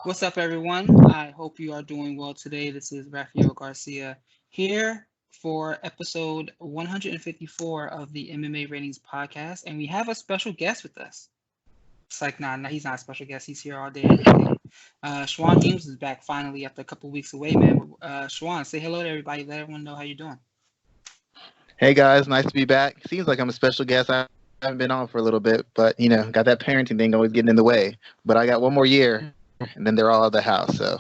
What's up, everyone? I hope you are doing well today. This is Raphael Garcia here for episode 154 of the MMA Ratings podcast, and we have a special guest with us. It's like, nah, he's not a special guest. He's here all day, every day. Schwan Humes is back finally after a couple weeks away, man. Schwan, say hello to everybody. Let everyone know how you're doing. Hey guys, nice to be back. Seems like I'm a special guest. I haven't been on for a little bit, but got that parenting thing always getting in the way. But I got one more year, and then they're all at the house, so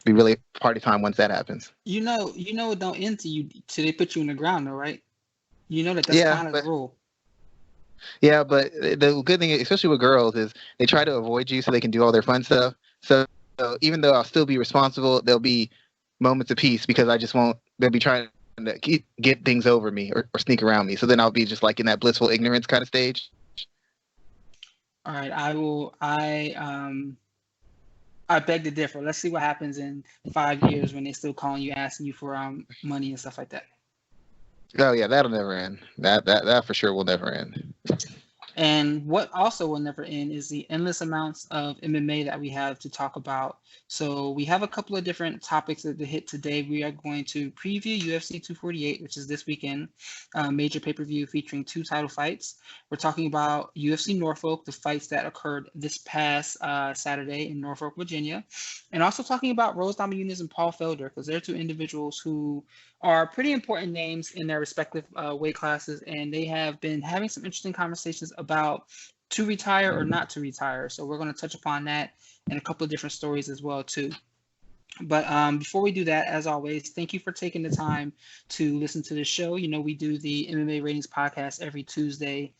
be really party time once that happens. You know, it don't end till they put you in the ground, though, right? You know that's Yeah, kind of the but rule. the good thing, especially with girls, is they try to avoid you so they can do all their fun stuff. So even though I'll still be responsible, there'll be moments of peace because I just won't. They'll be trying to get things over me or sneak around me. So then I'll be just like in that blissful ignorance kind of stage. All right, I beg to differ. Let's see what happens in 5 years when they're still calling you, asking you for money and stuff like that. Oh yeah, that'll never end. That for sure will never end. And what also will never end is the endless amounts of MMA that we have to talk about. So we have a couple of different topics to hit today. We are going to preview UFC 248, which is this weekend, major pay-per-view featuring two title fights. We're talking about UFC Norfolk, the fights that occurred this past Saturday in Norfolk, Virginia, and also talking about Rose Namajunas and Paul Felder, because they're two individuals who are pretty important names in their respective weight classes, and they have been having some interesting conversations about to retire or not to retire. So we're going to touch upon that and a couple of different stories as well too. But before we do that, as always, thank you for taking the time to listen to the show. You know, we do the MMA Ratings podcast every Tuesday,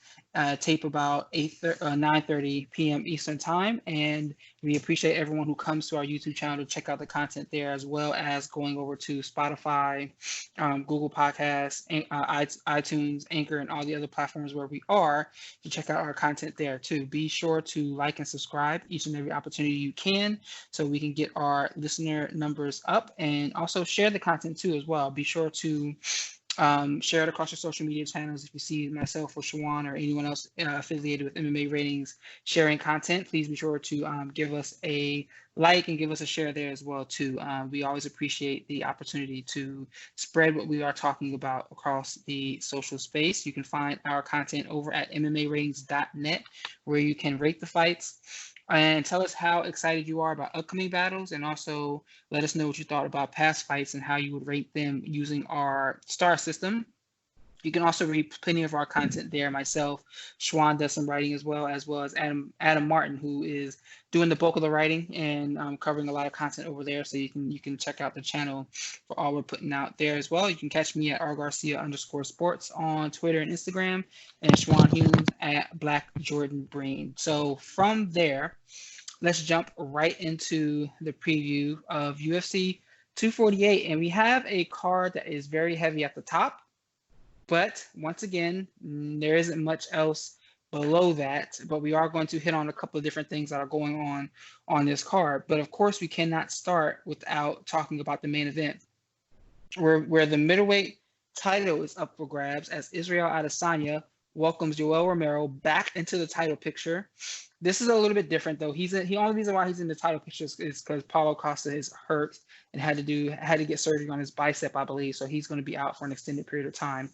tape about 9:30 p.m. Eastern Time. And we appreciate everyone who comes to our YouTube channel to check out the content there, as well as going over to Spotify, Google Podcasts, iTunes, Anchor, and all the other platforms where we are to check out our content there too. Be sure to like and subscribe each and every opportunity you can so we can get our listener numbers up, and also share the content too as well. Be sure to share it across your social media channels. If you see myself or Shawan or anyone else affiliated with MMA Ratings sharing content, please be sure to give us a like and give us a share there as well too. We always appreciate the opportunity to spread what we are talking about across the social space. You can find our content over at MMAratings.net, where you can rate the fights and tell us how excited you are about upcoming battles, and also let us know what you thought about past fights and how you would rate them using our star system. You can also read plenty of our content there. Myself, Schwan does some writing as well as Adam Martin, who is doing the bulk of the writing and covering a lot of content over there. So you can check out the channel for all we're putting out there as well. You can catch me at rgarcia_sports on Twitter and Instagram, and Schwan Humes at Black Jordan Breen. So from there, let's jump right into the preview of UFC 248, and we have a card that is very heavy at the top. But once again, there isn't much else below that. But we are going to hit on a couple of different things that are going on this card. But of course, we cannot start without talking about the main event, where the middleweight title is up for grabs as Israel Adesanya welcomes Yoel Romero back into the title picture. This is a little bit different though. The only reason why he's in the title picture is because Paulo Costa is hurt and had to get surgery on his bicep, I believe. So he's going to be out for an extended period of time.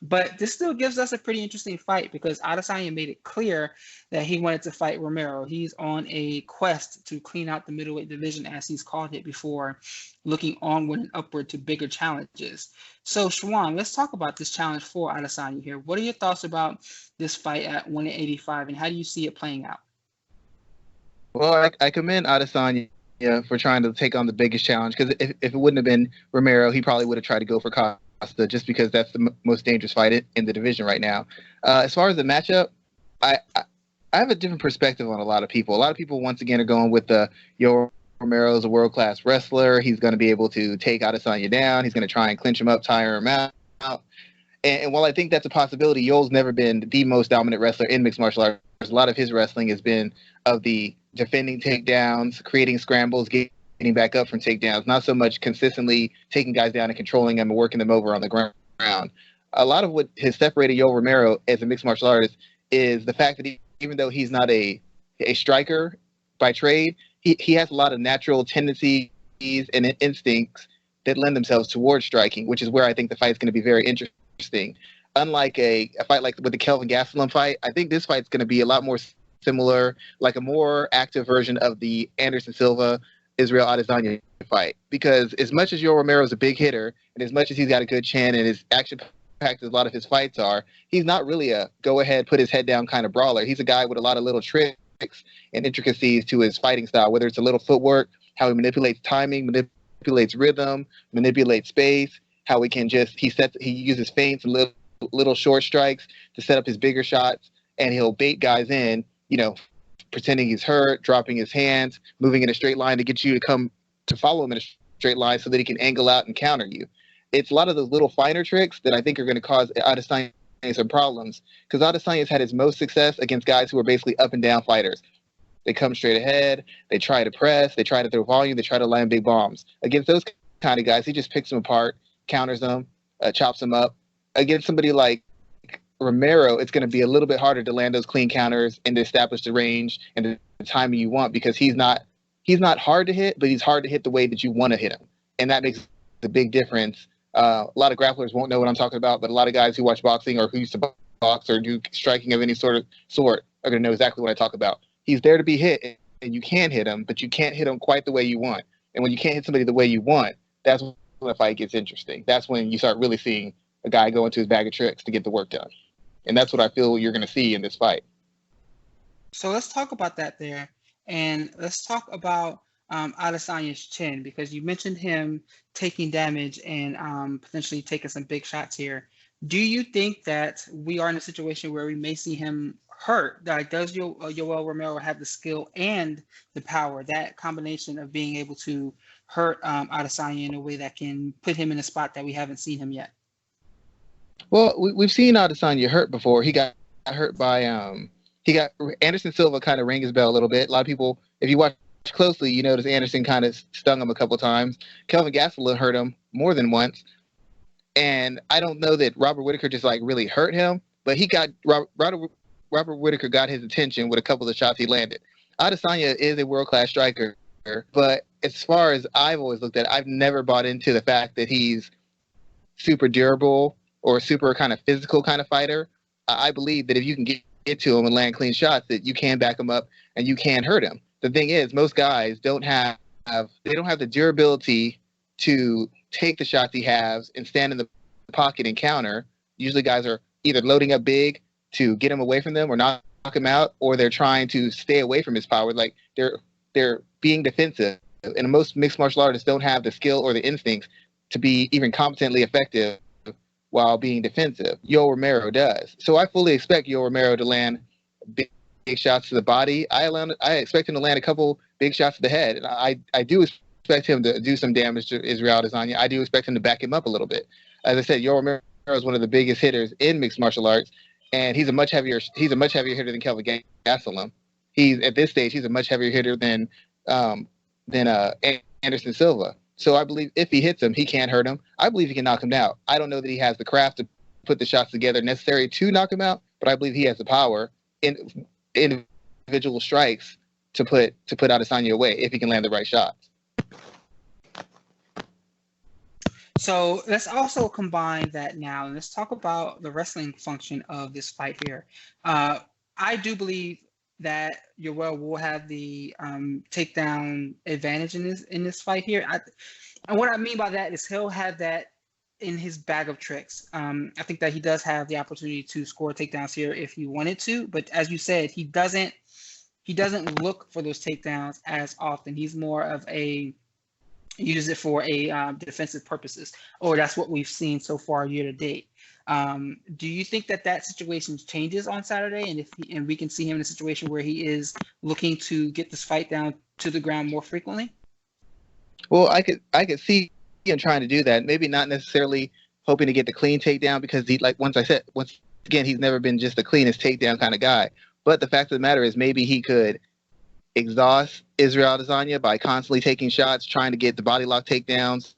But this still gives us a pretty interesting fight because Adesanya made it clear that he wanted to fight Romero. He's on a quest to clean out the middleweight division, as he's called it before, looking onward and upward to bigger challenges. So Schwan, let's talk about this challenge for Adesanya here. What are your thoughts about this fight at 185, and how do you see it playing out? Well, I commend Adesanya for trying to take on the biggest challenge, because if it wouldn't have been Romero, he probably would have tried to go for Costa, just because that's the most dangerous fight in the division right now. As far as the matchup, I have a different perspective on a lot of people. A lot of people, once again, are going with the Romero is a world-class wrestler. He's going to be able to take Adesanya down. He's going to try and clinch him up, tire him out. And while I think that's a possibility, Yoel's never been the most dominant wrestler in mixed martial arts. A lot of his wrestling has been of the defending takedowns, creating scrambles, getting back up from takedowns, not so much consistently taking guys down and controlling them and working them over on the ground. A lot of what has separated Yoel Romero as a mixed martial artist is the fact that even though he's not a striker by trade, he has a lot of natural tendencies and instincts that lend themselves towards striking, which is where I think the fight is going to be very interesting. Unlike a fight like with the Kelvin Gastelum fight, I think this fight is going to be a lot more similar, like a more active version of the Anderson Silva Israel Adesanya fight. Because as much as Yoel Romero is a big hitter, and as much as he's got a good chin and his action packed as a lot of his fights are, he's not really a go ahead, put his head down kind of brawler. He's a guy with a lot of little tricks and intricacies to his fighting style, whether it's a little footwork, how he manipulates timing, manipulates rhythm, manipulates space, how he uses feints and little short strikes to set up his bigger shots, and he'll bait guys in, pretending he's hurt, dropping his hands, moving in a straight line to get you to come to follow him in a straight line so that he can angle out and counter you. It's a lot of those little finer tricks that I think are going to cause Adesanya some problems, because Adesanya's had his most success against guys who are basically up and down fighters. They come straight ahead, they try to press, they try to throw volume, they try to land big bombs. Against those kind of guys, he just picks them apart, counters them, chops them up. Against somebody like Romero, it's going to be a little bit harder to land those clean counters and to establish the range and the timing you want, because he's not hard to hit, but he's hard to hit the way that you want to hit him. And that makes the big difference. A lot of grapplers won't know what I'm talking about, but a lot of guys who watch boxing or who used to box or do striking of any sort are going to know exactly what I talk about. He's there to be hit, and you can hit him, but you can't hit him quite the way you want. And when you can't hit somebody the way you want, that's when the fight gets interesting. That's when you start really seeing a guy go into his bag of tricks to get the work done. And that's what I feel you're going to see in this fight. So let's talk about that there. And let's talk about Adesanya's chin, because you mentioned him taking damage and potentially taking some big shots here. Do you think that we are in a situation where we may see him hurt? Like, does Yoel Romero have the skill and the power, that combination of being able to hurt Adesanya in a way that can put him in a spot that we haven't seen him yet? Well, we've seen Adesanya hurt before. He got hurt by Anderson Silva kind of rang his bell a little bit. A lot of people, if you watch closely, you notice Anderson kind of stung him a couple times. Kelvin Gastelum hurt him more than once. And I don't know that Robert Whittaker just really hurt him, but Robert Whittaker got his attention with a couple of shots he landed. Adesanya is a world-class striker, but as far as I've always looked at it, I've never bought into the fact that he's super durable or a super kind of physical kind of fighter. I believe that if you can get to him and land clean shots, that you can back him up and you can hurt him. The thing is, most guys don't have the durability to take the shots he has and stand in the pocket and counter. Usually guys are either loading up big to get him away from them or knock him out, or they're trying to stay away from his power. Like they're being defensive. And most mixed martial artists don't have the skill or the instincts to be even competently effective while being defensive. Yoel Romero does. So I fully expect Yoel Romero to land big shots to the body. I expect him to land a couple big shots to the head. And I do expect him to do some damage to Israel Adesanya. I do expect him to back him up a little bit. As I said, Yoel Romero is one of the biggest hitters in mixed martial arts, and he's a much heavier hitter than Kelvin Gastelum. At this stage, he's a much heavier hitter than Anderson Silva. So I believe if he hits him, he can't hurt him. I believe he can knock him out. I don't know that he has the craft to put the shots together necessary to knock him out, but I believe he has the power in individual strikes to put Adesanya away if he can land the right shots. So let's also combine that now, and let's talk about the wrestling function of this fight here. I do believe that Yoel will have the takedown advantage in this fight here. And what I mean by that is he'll have that in his bag of tricks. I think that he does have the opportunity to score takedowns here if he wanted to, but as you said, he doesn't look for those takedowns as often. He's more of use it for defensive purposes, or that's what we've seen so far year to date. Do you think that situation changes on Saturday, and we can see him in a situation where he is looking to get this fight down to the ground more frequently? Well, I could see him trying to do that. Maybe not necessarily hoping to get the clean takedown, because once again, he's never been just the cleanest takedown kind of guy. But the fact of the matter is, maybe he could exhaust Israel Adesanya by constantly taking shots, trying to get the body lock takedowns,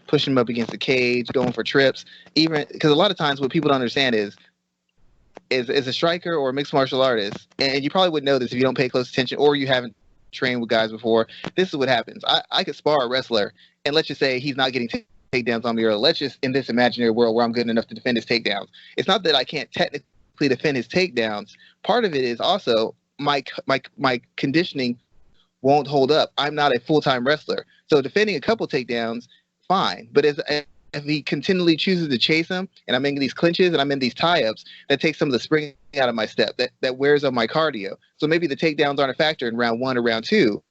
pushing him up against the cage, going for trips. Even because a lot of times what people don't understand is a striker or a mixed martial artist, and you probably wouldn't know this if you don't pay close attention or you haven't trained with guys before. This is what happens. I could spar a wrestler, and let's just say he's not getting takedowns on me, or let's just, in this imaginary world where I'm good enough to defend his takedowns. It's not that I can't technically defend his takedowns. Part of it is also my conditioning won't hold up. I'm not a full-time wrestler. So defending a couple takedowns, fine. But if he continually chooses to chase him, and I'm in these clinches and I'm in these tie-ups, that takes some of the spring out of my step, that wears on my cardio. So maybe the takedowns aren't a factor in round 1 or round 2,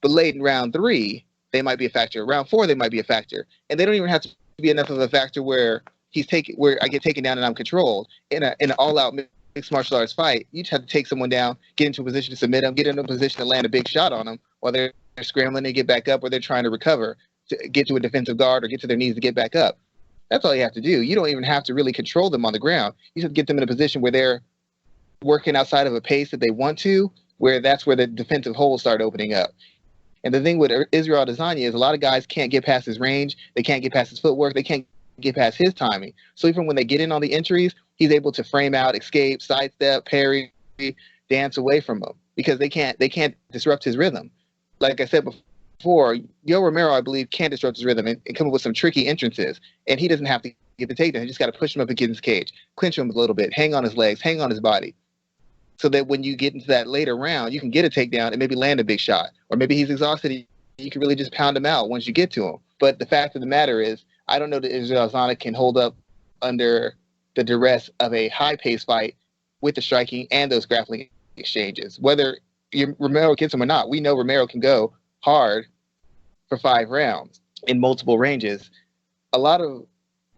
but late in round 3, they might be a factor. Round 4, they might be a factor. And they don't even have to be enough of a factor where I get taken down and I'm controlled. In an all-out mixed martial arts fight, you just have to take someone down, get into a position to submit them, get into a position to land a big shot on them while they're scrambling to get back up, or they're trying to recover, to get to a defensive guard or get to their knees to get back up. That's all you have to do. You don't even have to really control them on the ground. You just get them in a position where they're working outside of a pace that they want to, where that's where the defensive holes start opening up. And the thing with Israel Adesanya is a lot of guys can't get past his range. They can't get past his footwork. They can't get past his timing. So even when they get in on the entries, he's able to frame out, escape, sidestep, parry, dance away from them, because they can't disrupt his rhythm. Like I said before, Yoel Romero, I believe, can disrupt his rhythm and come up with some tricky entrances. And he doesn't have to get the takedown. He just got to push him up against his cage, clinch him a little bit, hang on his legs, hang on his body, so that when you get into that later round, you can get a takedown and maybe land a big shot. Or maybe he's exhausted and you can really just pound him out once you get to him. But the fact of the matter is, I don't know that Israel Adesanya can hold up under the duress of a high-paced fight with the striking and those grappling exchanges. Whether Romero gets him or not, we know Romero can go hard for 5 rounds in multiple ranges. A lot of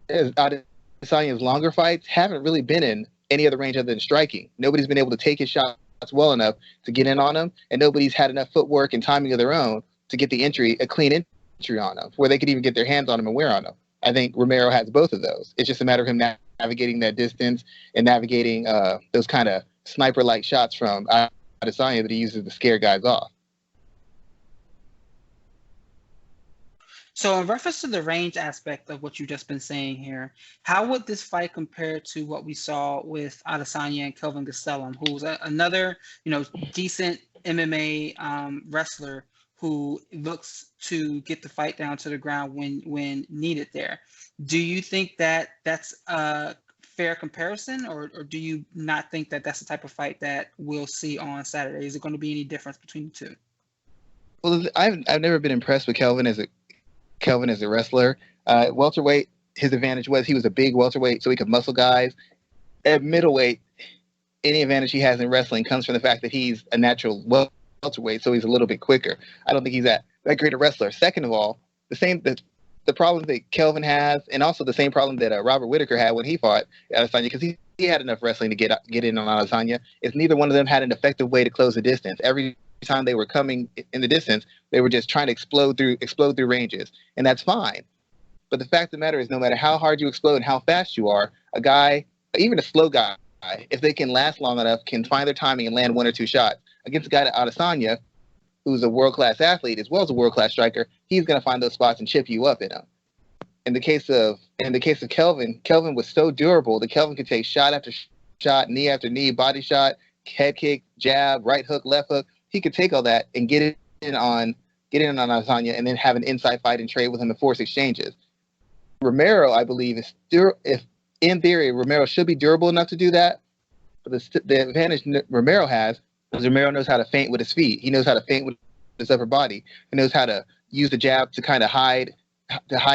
Adesanya's longer fights haven't really been in any other range other than striking. Nobody's been able to take his shots well enough to get in on him, and nobody's had enough footwork and timing of their own to get a clean entry on him, where they could even get their hands on him and wear on him. I think Romero has both of those. It's just a matter of him navigating that distance and navigating those kind of sniper-like shots from Adesanya that he uses to scare guys off. So in reference to the range aspect of what you've just been saying here, how would this fight compare to what we saw with Adesanya and Kelvin Gastelum, who's another, decent MMA wrestler who looks to get the fight down to the ground when needed there? Do you think that that's a fair comparison, or do you not think that that's the type of fight that we'll see on Saturday? Is it going to be any difference between the two? Well, I've never been impressed with Kelvin as a wrestler. Welterweight, his advantage was he was a big welterweight, so he could muscle guys. At middleweight, any advantage he has in wrestling comes from the fact that he's a natural welterweight, so he's a little bit quicker. I don't think he's that great a wrestler. Second of all, the problem that Kelvin has, and also the same problem that Robert Whittaker had when he fought Adesanya, because he had enough wrestling to get in on Adesanya, is neither one of them had an effective way to close the distance. Every time they were coming in the distance, they were just trying to explode through ranges, and that's fine. But the fact of the matter is, no matter how hard you explode and how fast you are, a guy, even a slow guy, if they can last long enough, can find their timing and land 1 or 2 shots. Against a guy like Adesanya, who's a world-class athlete as well as a world-class striker, he's going to find those spots and chip you up in them. In the case of Kelvin was so durable that Kelvin could take shot after shot, knee after knee, body shot, head kick, jab, right hook, left hook. He could take all that and get in on Adesanya, and then have an inside fight and trade with him and force exchanges. Romero, I believe, if in theory Romero should be durable enough to do that, but the advantage Romero has is Romero knows how to feint with his feet. He knows how to feint with his upper body. He knows how to use the jab to kind of hide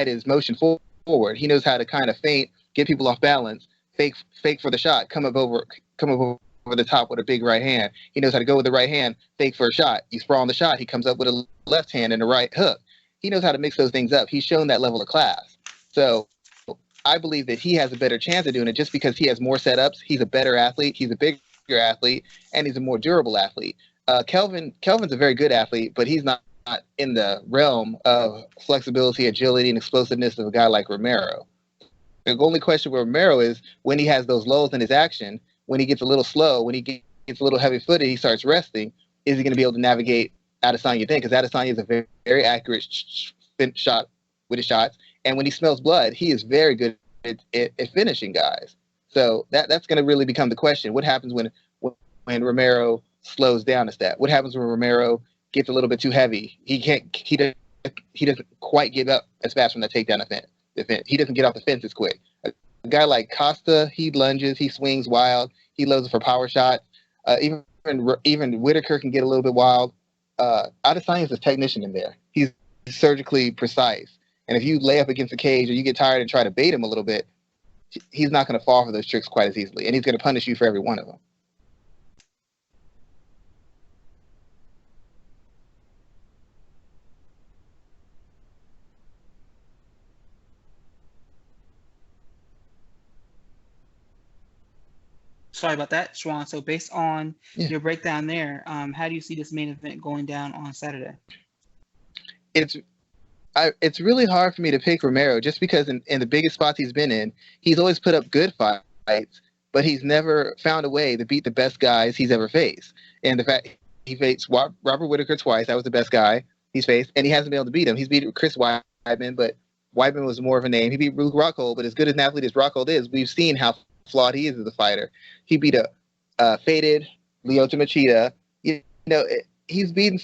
his motion forward. He knows how to kind of feint, get people off balance, fake for the shot, come up over the top with a big right hand. He knows how to go with the right hand, fake for a shot. You sprawl on the shot, he comes up with a left hand and a right hook. He knows how to mix those things up. He's shown that level of class. So I believe that he has a better chance of doing it just because he has more setups. He's a better athlete. He's a bigger athlete, and he's a more durable athlete. Kelvin's a very good athlete, but he's not in the realm of flexibility, agility, and explosiveness of a guy like Romero. The only question with Romero is when he has those lulls in his action, when he gets a little slow, when he gets a little heavy-footed, he starts resting, is he going to be able to navigate Adesanya then? Because Adesanya is a very, very accurate shot with his shots, and when he smells blood, he is very good at finishing guys. So that's going to really become the question. What happens when Romero slows down a step? What happens when Romero gets a little bit too heavy. He doesn't quite get up as fast from the takedown defense. He doesn't get off the fence as quick. A guy like Costa, he lunges, he swings wild, he loads for power shots. Even Whitaker can get a little bit wild. Adesanya is a technician in there. He's surgically precise. And if you lay up against the cage or you get tired and try to bait him a little bit, he's not going to fall for those tricks quite as easily. And he's going to punish you for every one of them. Sorry about that, Schwan. So based on your breakdown there, how do you see this main event going down on Saturday? It's really hard for me to pick Romero just because in the biggest spots he's been in, he's always put up good fights, but he's never found a way to beat the best guys he's ever faced. And the fact he faced Robert Whitaker twice, that was the best guy he's faced, and he hasn't been able to beat him. He's beat Chris Weidman, but Weidman was more of a name. He beat Luke Rockhold, but as good as an athlete as Rockhold is, we've seen how flawed he is as a fighter. He beat a faded Lyoto Machida. He's beaten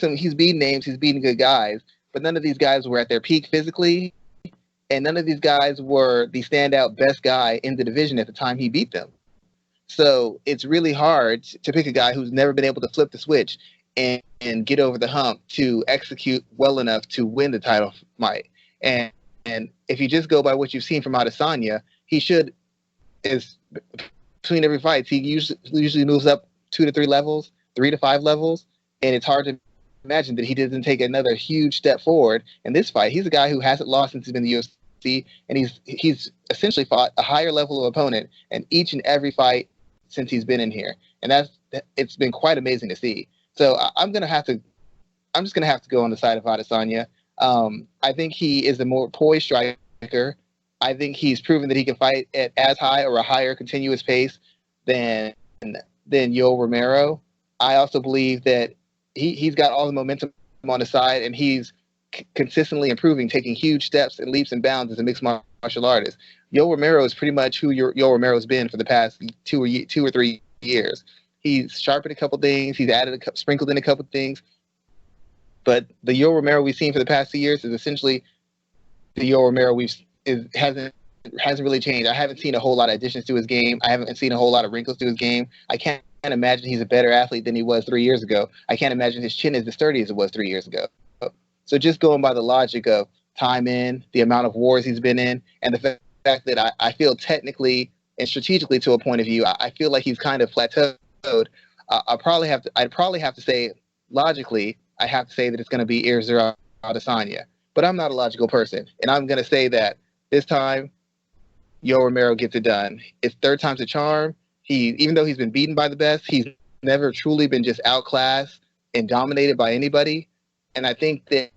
names, he's beaten good guys, but none of these guys were at their peak physically, and none of these guys were the standout best guy in the division at the time he beat them. So it's really hard to pick a guy who's never been able to flip the switch and get over the hump to execute well enough to win the title fight. And if you just go by what you've seen from Adesanya, between every fight, he usually moves up 2 to 3 levels, 3 to 5 levels, and it's hard to imagine that he doesn't take another huge step forward in this fight. He's a guy who hasn't lost since he's been in the UFC, and he's essentially fought a higher level of opponent in each and every fight since he's been in here, and it's been quite amazing to see. So I'm just gonna have to go on the side of Adesanya. I think he is a more poised striker. I think he's proven that he can fight at as high or a higher continuous pace than Yoel Romero. I also believe that he's got all the momentum on his side, and he's consistently improving, taking huge steps and leaps and bounds as a mixed martial artist. Yoel Romero is pretty much who Yoel Romero's been for the past 2 or 3 years. He's sharpened a couple things, he's sprinkled in a couple things, but the Yoel Romero we've seen for the past 2 years is essentially the Yoel Romero hasn't really changed. I haven't seen a whole lot of additions to his game. I haven't seen a whole lot of wrinkles to his game. I can't imagine he's a better athlete than he was 3 years ago. I can't imagine his chin is as sturdy as it was 3 years ago. So just going by the logic of time in, the amount of wars he's been in, and the fact that I feel technically and strategically to a point of view, I feel like he's kind of plateaued. I'd probably have to say logically, I have to say that it's going to be Israel Adesanya. But I'm not a logical person, and I'm going to say that this time, Yoel Romero gets it done. It's third time's a charm. Even though he's been beaten by the best, he's never truly been just outclassed and dominated by anybody. And I think that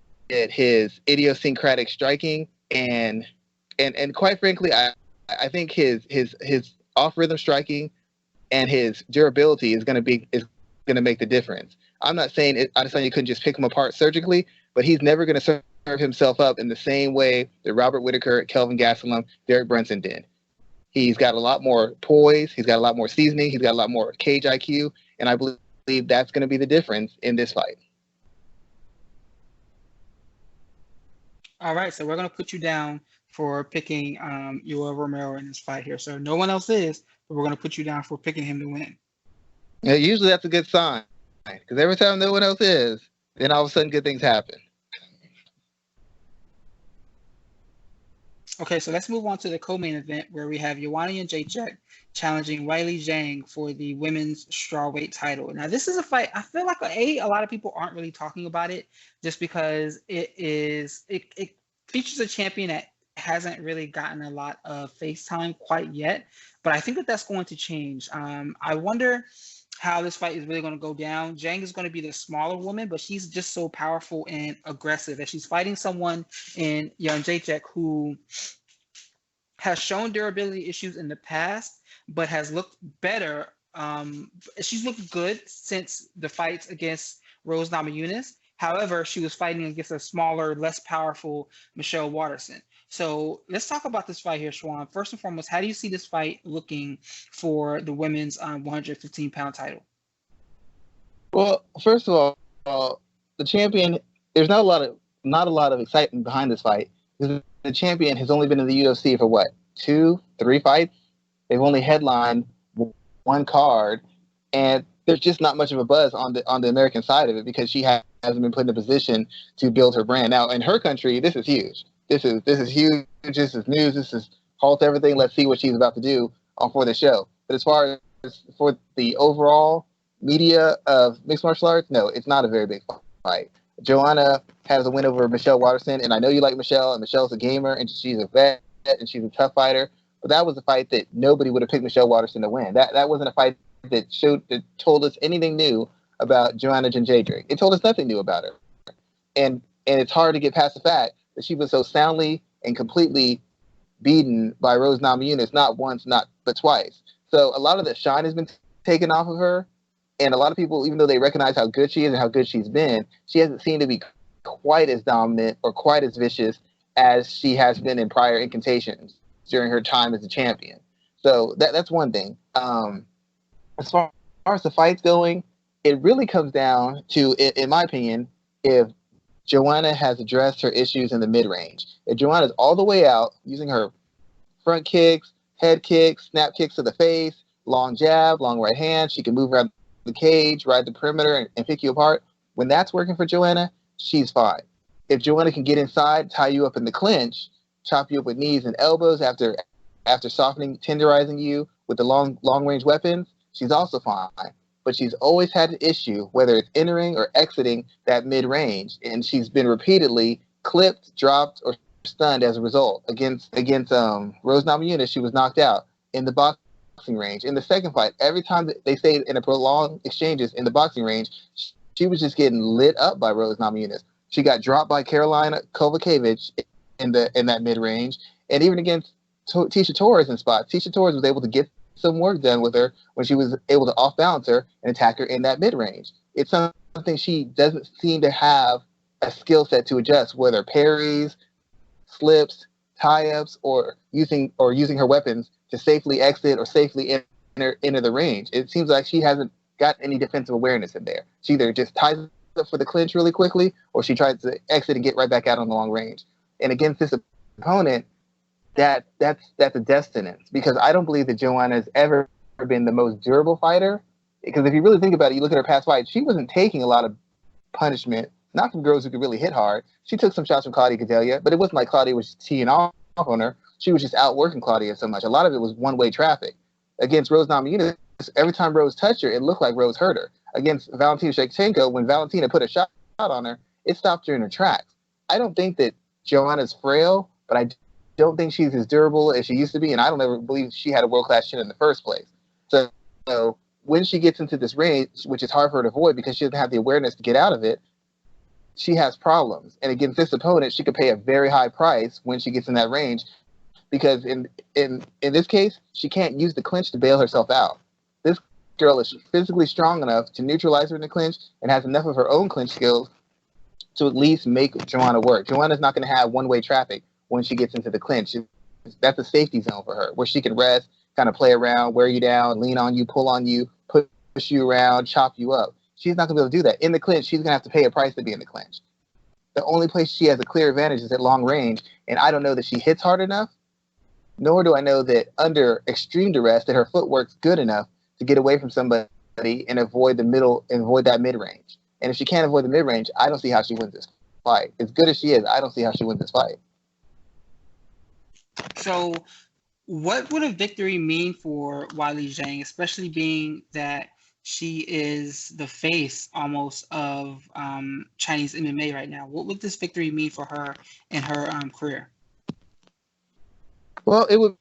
his idiosyncratic striking and quite frankly, I think his off rhythm striking and his durability is going to make the difference. I'm not saying Adesanya couldn't just pick him apart surgically, but he's never going to serve himself up in the same way that Robert Whitaker, Kelvin Gastelum, Derek Brunson did. He's got a lot more poise. He's got a lot more seasoning. He's got a lot more cage IQ. And I believe that's going to be the difference in this fight. All right, so we're going to put you down for picking Yoel Romero in this fight here. So no one else is, but we're going to put you down for picking him to win. Yeah, usually that's a good sign, because every time no one else is, then all of a sudden good things happen. Okay, so let's move on to the co-main event where we have Joanna Jedrzejczyk challenging Weili Zhang for the women's strawweight title. Now, this is a fight I feel like a lot of people aren't really talking about it just because it features a champion that hasn't really gotten a lot of face time quite yet, but I think that that's going to change. I wonder how this fight is really going to go down. Zhang is going to be the smaller woman, but she's just so powerful and aggressive, and she's fighting someone in Jedrzejczyk who has shown durability issues in the past, but has looked better. She's looked good since the fights against Rose Namajunas. However, she was fighting against a smaller, less powerful Michelle Waterson. So let's talk about this fight here, Schwan. First and foremost, how do you see this fight looking for the women's 115-pound title? Well, first of all, the champion, there's not a lot of excitement behind this fight because the champion has only been in the UFC for what, 2-3 fights. They've only headlined one card, and there's just not much of a buzz on the American side of it because she hasn't been put in a position to build her brand. Now, in her country, this is huge. This is huge. This is news. This is halt everything. Let's see what she's about to do for the show. But as far as for the overall media of mixed martial arts, no, it's not a very big fight. Joanna has a win over Michelle Waterson, and I know you like Michelle, and Michelle's a gamer, and she's a vet, and she's a tough fighter. But that was a fight that nobody would have picked Michelle Waterson to win. That wasn't a fight that told us anything new about Joanna Jedrzejczyk. It told us nothing new about her. And it's hard to get past the fact that she was so soundly and completely beaten by Rose Namajunas, not once, but twice. So a lot of the shine has been taken off of her. And a lot of people, even though they recognize how good she is and how good she's been, she hasn't seemed to be quite as dominant or quite as vicious as she has been in prior incantations during her time as a champion. So that's one thing. As far as the fight's going, it really comes down to, in my opinion, if Joanna has addressed her issues in the mid-range. If Joanna's all the way out using her front kicks, head kicks, snap kicks to the face, long jab, long right hand, she can move around the cage, ride the perimeter, and pick you apart. When that's working for Joanna, she's fine. If Joanna can get inside, tie you up in the clinch, chop you up with knees and elbows after softening, tenderizing you with the long range weapons, she's also fine. But she's always had an issue, whether it's entering or exiting that mid-range, and she's been repeatedly clipped, dropped, or stunned as a result. Against Rose Namajunas, she was knocked out in the boxing range. In the second fight, every time that they stayed in a prolonged exchanges in the boxing range, she was just getting lit up by Rose Namajunas. She got dropped by Karolina Kovacevic in that mid-range, and even against Tisha Torres in spots. Tisha Torres was able to get some work done with her when she was able to off-balance her and attack her in that mid-range. It's something she doesn't seem to have a skill set to adjust, whether parries, slips, tie-ups, or using her weapons to safely exit or safely enter the range. It seems like she hasn't got any defensive awareness in there. She either just ties up for the clinch really quickly, or she tries to exit and get right back out on the long range. And against this opponent, that's a death sentence, because I don't believe that Joanna has ever been the most durable fighter. Because if you really think about it, you look at her past fights, she wasn't taking a lot of punishment, not from girls who could really hit hard. She took some shots from Claudia Gadelha, but it wasn't like Claudia was teeing off on her. She was just outworking Claudia so much. A lot of it was one-way traffic. Against Rose Namajunas, every time Rose touched her, it looked like Rose hurt her. Against Valentina Shevchenko, when Valentina put a shot on her, it stopped her in her tracks. I don't think that Joanna's frail, but I don't think she's as durable as she used to be, and I don't ever believe she had a world-class chin in the first place. So when she gets into this range, which is hard for her to avoid because she doesn't have the awareness to get out of it, she has problems. And against this opponent, she could pay a very high price when she gets in that range, because in this case, she can't use the clinch to bail herself out. This girl is physically strong enough to neutralize her in the clinch and has enough of her own clinch skills to at least make Joanna work. Joanna's not going to have one-way traffic when she gets into the clinch. That's a safety zone for her, where she can rest, kind of play around, wear you down, lean on you, pull on you, push you around, chop you up. She's not going to be able to do that. In the clinch, she's going to have to pay a price to be in the clinch. The only place she has a clear advantage is at long range, and I don't know that she hits hard enough, nor do I know that under extreme duress that her footwork's good enough to get away from somebody and avoid that mid-range. And if she can't avoid the mid-range, I don't see how she wins this fight. As good as she is, I don't see how she wins this fight. So what would a victory mean for Weili Zhang, especially being that she is the face almost of Chinese MMA right now? What would this victory mean for her in her career? Well, it would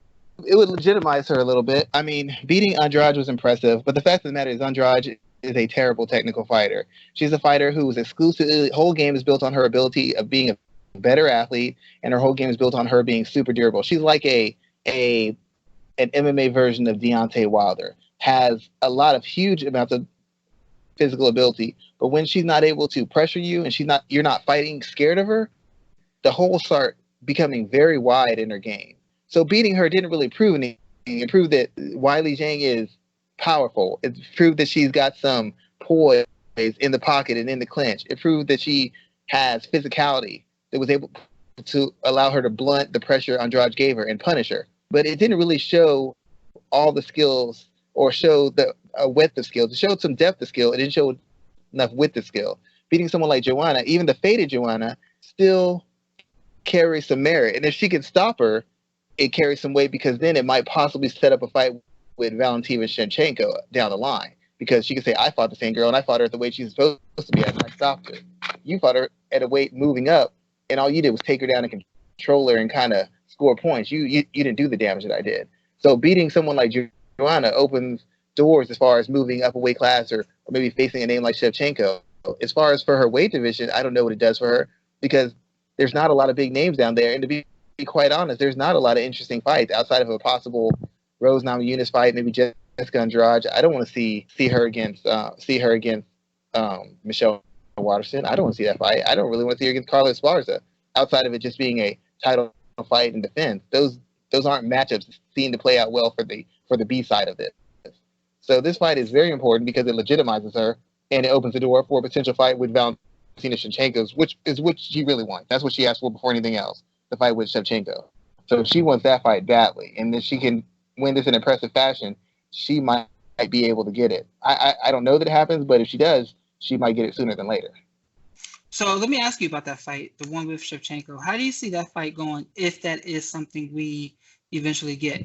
legitimize her a little bit. I mean, beating Andrade was impressive, but the fact of the matter is Andrade is a terrible technical fighter. She's a fighter whose whole game is built on her ability of being a better athlete, and her whole game is built on her being super durable. She's like an MMA version of Deontay Wilder. Has a lot of huge amounts of physical ability, but when she's not able to pressure you and you're not fighting scared of her, the holes start becoming very wide in her game. So beating her didn't really prove anything. It proved that Weili Zhang is powerful. It proved that she's got some poise in the pocket and in the clinch. It proved that she has physicality that was able to allow her to blunt the pressure Andrade gave her and punish her. But it didn't really show all the skills or show the width of skills. It showed some depth of skill. It didn't show enough width of skill. Beating someone like Joanna, even the faded Joanna, still carries some merit. And if she can stop her, it carries some weight, because then it might possibly set up a fight with Valentina Shevchenko down the line. Because she could say, I fought the same girl, and I fought her at the weight she's supposed to be at, and I stopped her. You fought her at a weight moving up, and all you did was take her down and control her and kind of score points. You didn't do the damage that I did. So beating someone like Joanna opens doors as far as moving up a weight class, or maybe facing a name like Shevchenko. As far as for her weight division, I don't know what it does for her, because there's not a lot of big names down there. And to be quite honest, there's not a lot of interesting fights outside of a possible Rose Namajunas fight, maybe Jessica Andrade. I don't want to see her against Michelle Waterson. I don't want to see that fight. I don't really want to see her against Carla Esparza. Outside of it just being a title fight and defense, those aren't matchups that seem to play out well for the B side of this. So this fight is very important because it legitimizes her, and it opens the door for a potential fight with Valentina Shevchenko, which is what she really wants. That's what she asked for before anything else, the fight with Shevchenko. So she wants that fight badly, and if she can win this in impressive fashion, she might be able to get it. I don't know that it happens, but if she does, she might get it sooner than later. So let me ask you about that fight, the one with Shevchenko. How do you see that fight going, if that is something we eventually get?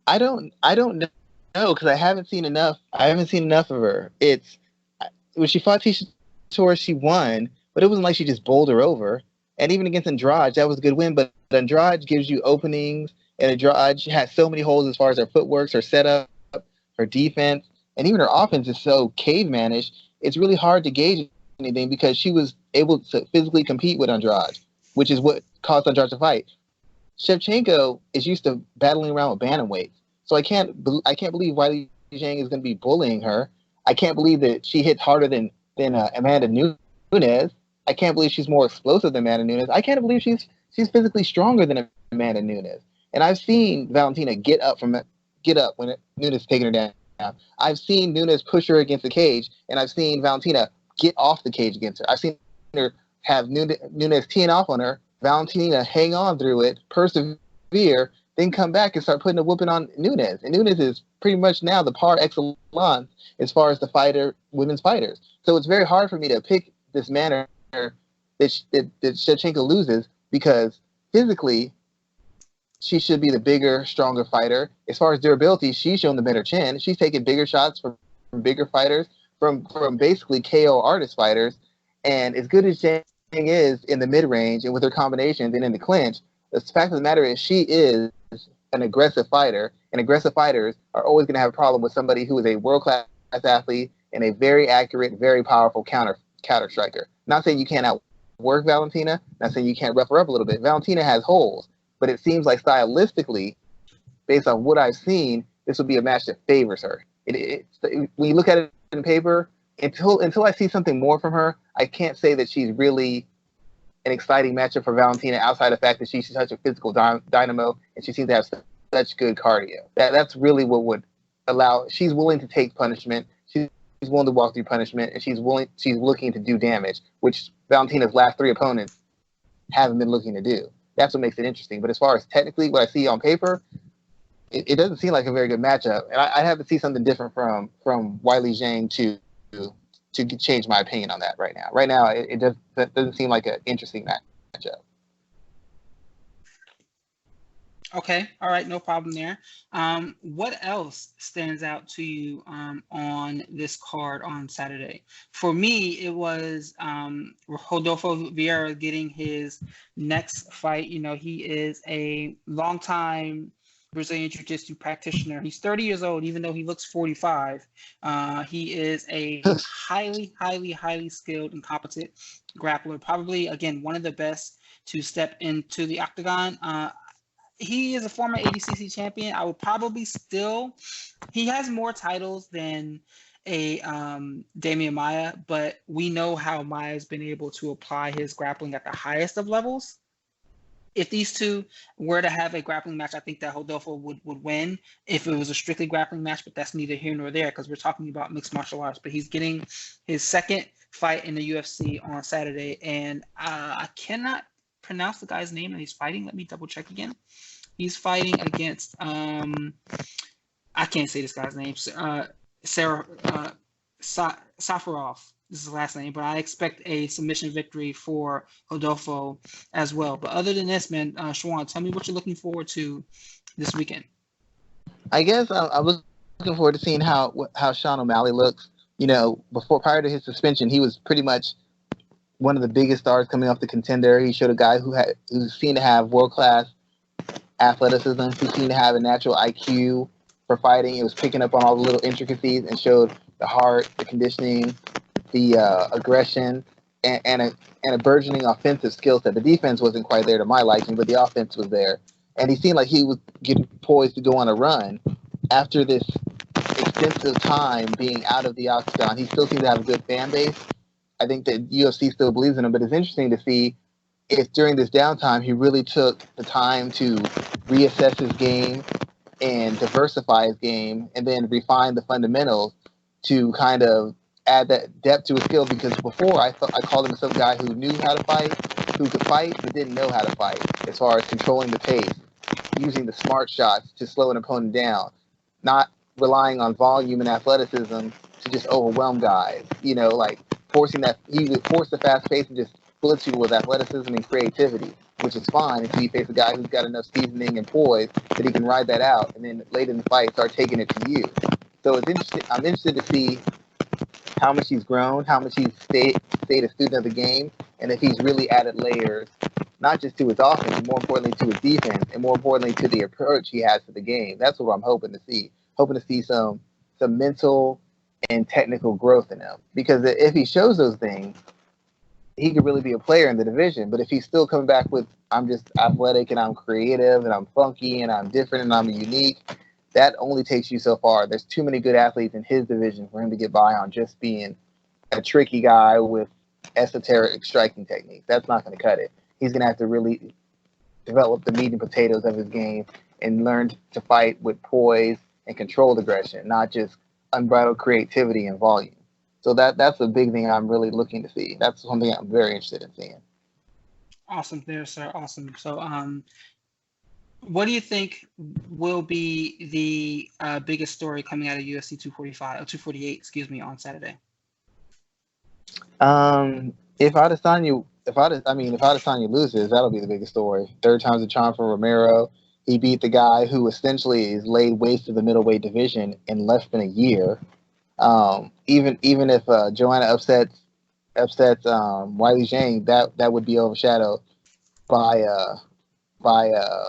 I don't know, because I haven't seen enough. I haven't seen enough of her. When she fought Tisha Torres, she won, but it wasn't like she just bowled her over. And even against Andrade, that was a good win. But Andrade gives you openings, and Andrade has so many holes as far as her footwork, her setup, her defense, and even her offense is so cavemanish. It's really hard to gauge anything, because she was able to physically compete with Andrade, which is what caused Andrade to fight. Shevchenko is used to battling around with bantamweights, so I can't believe Weili Zhang is going to be bullying her. I can't believe that she hits harder than Amanda Nunes. I can't believe she's more explosive than Amanda Nunes. I can't believe she's physically stronger than Amanda Nunes. And I've seen Valentina get up when Nunes is taking her down. I've seen Nunes push her against the cage, and I've seen Valentina get off the cage against her. I've seen her have Nunes teeing off on her, Valentina hang on through it, persevere, then come back and start putting a whooping on Nunes. And Nunes is pretty much now the par excellence as far as the women's fighters. So it's very hard for me to pick this manner that Shevchenko loses, because physically she should be the bigger, stronger fighter. As far as durability, she's shown the better chin. She's taken bigger shots from bigger fighters, from basically KO artist fighters. And as good as Zhang is in the mid-range and with her combinations and in the clinch, the fact of the matter is she is an aggressive fighter, and aggressive fighters are always going to have a problem with somebody who is a world-class athlete and a very accurate, very powerful counter striker. Not saying you can't outwork Valentina, not saying you can't rough her up a little bit. Valentina has holes, but it seems like stylistically, based on what I've seen, this would be a match that favors her. When you look at it in paper, until I see something more from her, I can't say that she's really an exciting matchup for Valentina, outside the fact that she's such a physical dynamo, and she seems to have such good cardio. That's really what would allow. She's willing to take punishment. She's willing to walk through punishment, and she's looking to do damage, which Valentina's last 3 opponents haven't been looking to do. That's what makes it interesting. But as far as technically what I see on paper, it doesn't seem like a very good matchup. And I'd have to see something different from Weili Zhang to change my opinion on that right now. Right now, it doesn't seem like an interesting matchup. Okay, all right, no problem there. What else stands out to you on this card on Saturday? For me, it was Rodolfo Vieira getting his next fight. You know, he is a longtime Brazilian Jiu-Jitsu practitioner. He's 30 years old, even though he looks 45. He is a highly, highly, highly skilled and competent grappler. Probably, again, one of the best to step into the octagon. He is a former ADCC champion. I would probably he has more titles than a Damian Maia, but we know how Maia's been able to apply his grappling at the highest of levels. if these two were to have a grappling match, I think that Rodolfo would win if it was a strictly grappling match, but that's neither here nor there because we're talking about mixed martial arts. But he's getting his second fight in the UFC on Saturday, and I cannot pronounce the guy's name that he's fighting. Let me double check again. He's fighting against I can't say this guy's name. Safarov. This is his last name, but I expect a submission victory for Rodolfo as well. But other than this, man, Schwan, tell me what you're looking forward to this weekend. I guess I'm looking forward to seeing how Sean O'Malley looks. You know, prior to his suspension, he was pretty much one of the biggest stars coming off the Contender. He showed a guy who seemed to have world-class athleticism, who seemed to have a natural IQ for fighting. It was picking up on all the little intricacies and showed the heart, the conditioning, the aggression, and a burgeoning offensive skill set. The defense wasn't quite there to my liking, but the offense was there. And he seemed like he was getting poised to go on a run. After this extensive time being out of the octagon, he still seemed to have a good fan base. I think that UFC still believes in him, but it's interesting to see if during this downtime he really took the time to reassess his game and diversify his game and then refine the fundamentals to kind of add that depth to his skill, because before I called him some guy who knew how to fight, who could fight, but didn't know how to fight as far as controlling the pace, using the smart shots to slow an opponent down, not relying on volume and athleticism to just overwhelm guys, you know, like forcing that, he would force the fast pace and just blitz people with athleticism and creativity, which is fine until you face a guy who's got enough seasoning and poise that he can ride that out and then late in the fight start taking it to you. So it's interesting. I'm interested to see how much he's grown, how much he's stayed a student of the game, and if he's really added layers, not just to his offense, but more importantly to his defense, and more importantly to the approach he has to the game. That's what I'm hoping to see. Hoping to see some mental and technical growth in him. Because if he shows those things, he could really be a player in the division. But if he's still coming back with, I'm just athletic and I'm creative and I'm funky and I'm different and I'm unique, that only takes you so far. There's too many good athletes in his division for him to get by on just being a tricky guy with esoteric striking techniques. That's not going to cut it. He's going to have to really develop the meat and potatoes of his game and learn to fight with poise and controlled aggression, not just unbridled creativity and volume. So that's a big thing I'm really looking to see. That's something I'm very interested in seeing. Awesome there, sir. Awesome. So, what do you think will be the biggest story coming out of UFC 248, on Saturday? If Adesanya loses, that'll be the biggest story. Third time's a charm for Romero. He beat the guy who essentially is laid waste to the middleweight division in less than a year. Even if Joanna upsets Weili Zhang, that would be overshadowed by a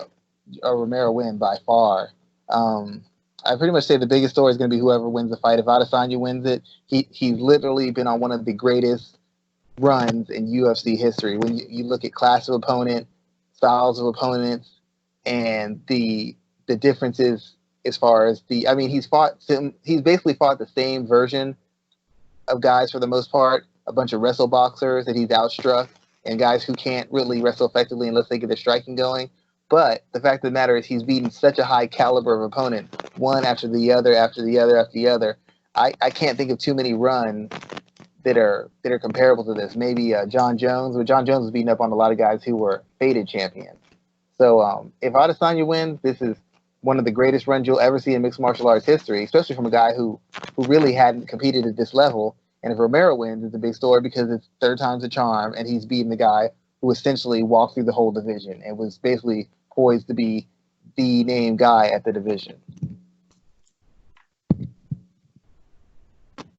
Romero win by far. I pretty much say the biggest story is going to be whoever wins the fight. If Adesanya wins it, he's literally been on one of the greatest runs in UFC history. When you look at class of opponent, styles of opponents, and the differences as far as he's basically fought the same version of guys for the most part, a bunch of wrestle boxers that he's outstruck and guys who can't really wrestle effectively unless they get their striking going. But the fact of the matter is he's beaten such a high caliber of opponent, one after the other, after the other, after the other. I can't think of too many runs that are comparable to this. Maybe John Jones, but John Jones was beating up on a lot of guys who were faded champions. So if Adesanya wins, this is one of the greatest runs you'll ever see in mixed martial arts history, especially from a guy who really hadn't competed at this level. And if Romero wins, it's a big story because it's third time's a charm, and he's beating the guy who essentially walked through the whole division and was basically poised to be the named guy at the division.